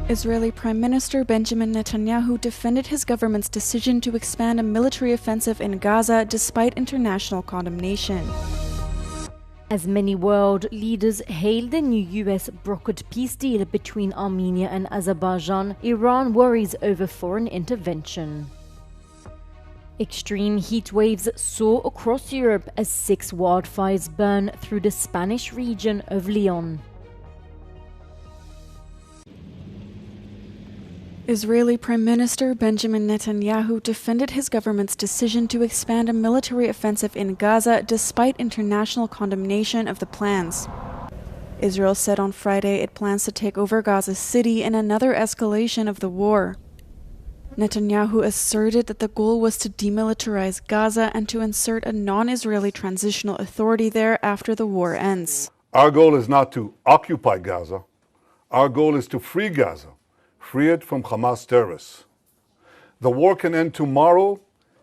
Israeli Prime Minister Benjamin Netanyahu defended his government's decision to expand a military offensive in Gaza despite international condemnation. As many world leaders hail the new US-brokered peace deal between Armenia and Azerbaijan, Iran worries over foreign intervention. Extreme heat waves soar across Europe as 6 wildfires burn through the Spanish region of Leon. Israeli Prime Minister Benjamin Netanyahu defended his government's decision to expand a military offensive in Gaza despite international condemnation of the plans. Israel said on Friday it plans to take over Gaza City in another escalation of the war. Netanyahu asserted that the goal was to demilitarize Gaza and to insert a non-Israeli transitional authority there after the war ends. Our goal is not to occupy Gaza. Our goal is to free Gaza. Free it from Hamas terrorists. The war can end tomorrow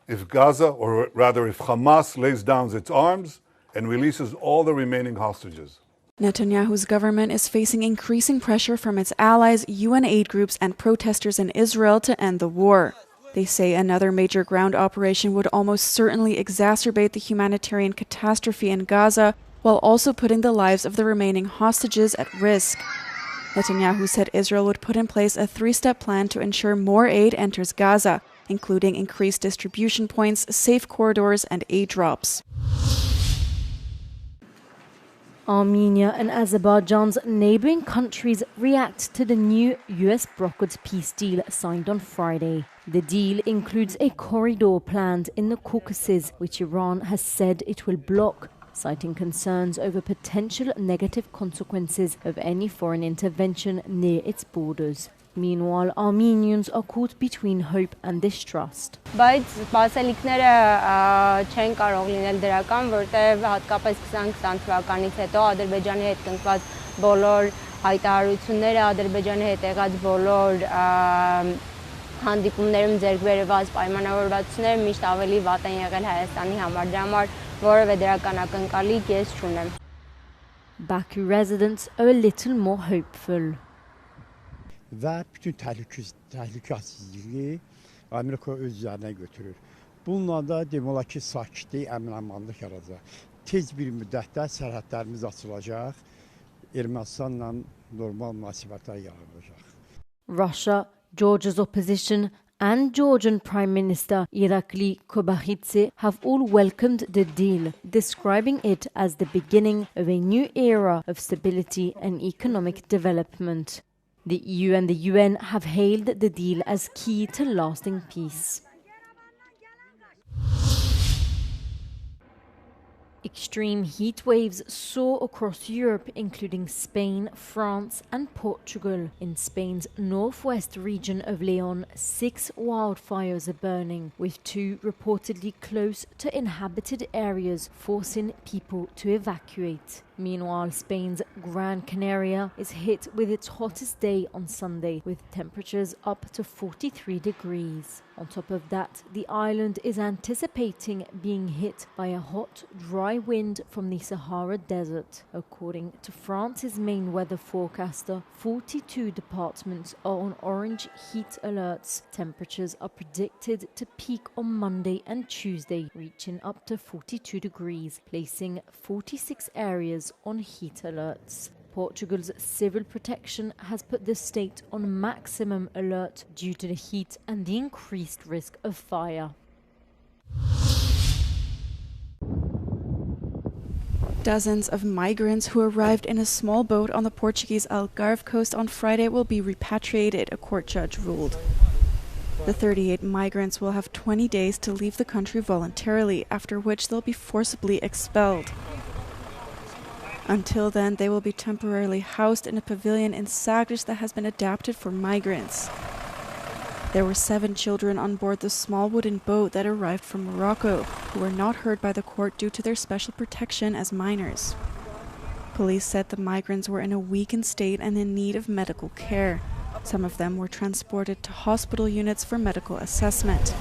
if Gaza, or rather if Hamas lays down its arms and releases all the remaining hostages. Netanyahu's government is facing increasing pressure from its allies, UN aid groups, and protesters in Israel to end the war. They say another major ground operation would almost certainly exacerbate the humanitarian catastrophe in Gaza, while also putting the lives of the remaining hostages at risk. Netanyahu said Israel would put in place a 3-step plan to ensure more aid enters Gaza, including increased distribution points, safe corridors, and aid drops. Armenia and Azerbaijan's neighboring countries react to the new US-brokered peace deal signed on Friday. The deal includes a corridor planned in the Caucasus, which Iran has said it will block, citing concerns over potential negative consequences of any foreign intervention near its borders. Meanwhile, Armenians are caught between hope and distrust. Բայց սպասելիքները չեն կարող լինել դրական, որտեղ հատկապես 2020 թվականից հետո Ադրբեջանի հետ կնքված բոլոր հայտարարությունները, Ադրբեջանի հետ եղած բոլոր հանդիպումներում ձեռք բերված պայմանավորվածությունները միշտ ավելի վատ են եղել Հայաստանի համար, դրա համար որևէ դրական ակնկալի ես չունեմ. Baku residents are a little more hopeful. Ve bütün təhlükəsizliyi Amerika öz üzərinə götürür. Bununla da demək olar ki, sakitlik, əmin-amanlıq yaradacaq. Tez bir müddətdə sərhədlərimiz açılacaq, Ermənistanla normal münasibətlər yaradacaq. Russia, Georgia's opposition, and Georgian Prime Minister Irakli Kobakhidze have all welcomed the deal, describing it as the beginning of a new era of stability and economic development. The EU and the UN have hailed the deal as key to lasting peace. Extreme heat waves soar across Europe, including Spain, France and Portugal. In Spain's northwest region of Leon, 6 wildfires are burning, with 2 reportedly close to inhabited areas, forcing people to evacuate. Meanwhile, Spain's Gran Canaria is hit with its hottest day on Sunday, with temperatures up to 43 degrees. On top of that, the island is anticipating being hit by a hot, dry wind from the Sahara Desert. According to France's main weather forecaster, 42 departments are on orange heat alerts. Temperatures are predicted to peak on Monday and Tuesday, reaching up to 42 degrees, placing 46 areas on heat alerts. Portugal's civil protection has put the state on maximum alert due to the heat and the increased risk of fire. Dozens of migrants who arrived in a small boat on the Portuguese Algarve coast on Friday will be repatriated, a court judge ruled. The 38 migrants will have 20 days to leave the country voluntarily, after which they'll be forcibly expelled. Until then, they will be temporarily housed in a pavilion in Sagres that has been adapted for migrants. There were 7 children on board the small wooden boat that arrived from Morocco, who were not heard by the court due to their special protection as minors. Police said the migrants were in a weakened state and in need of medical care. Some of them were transported to hospital units for medical assessment.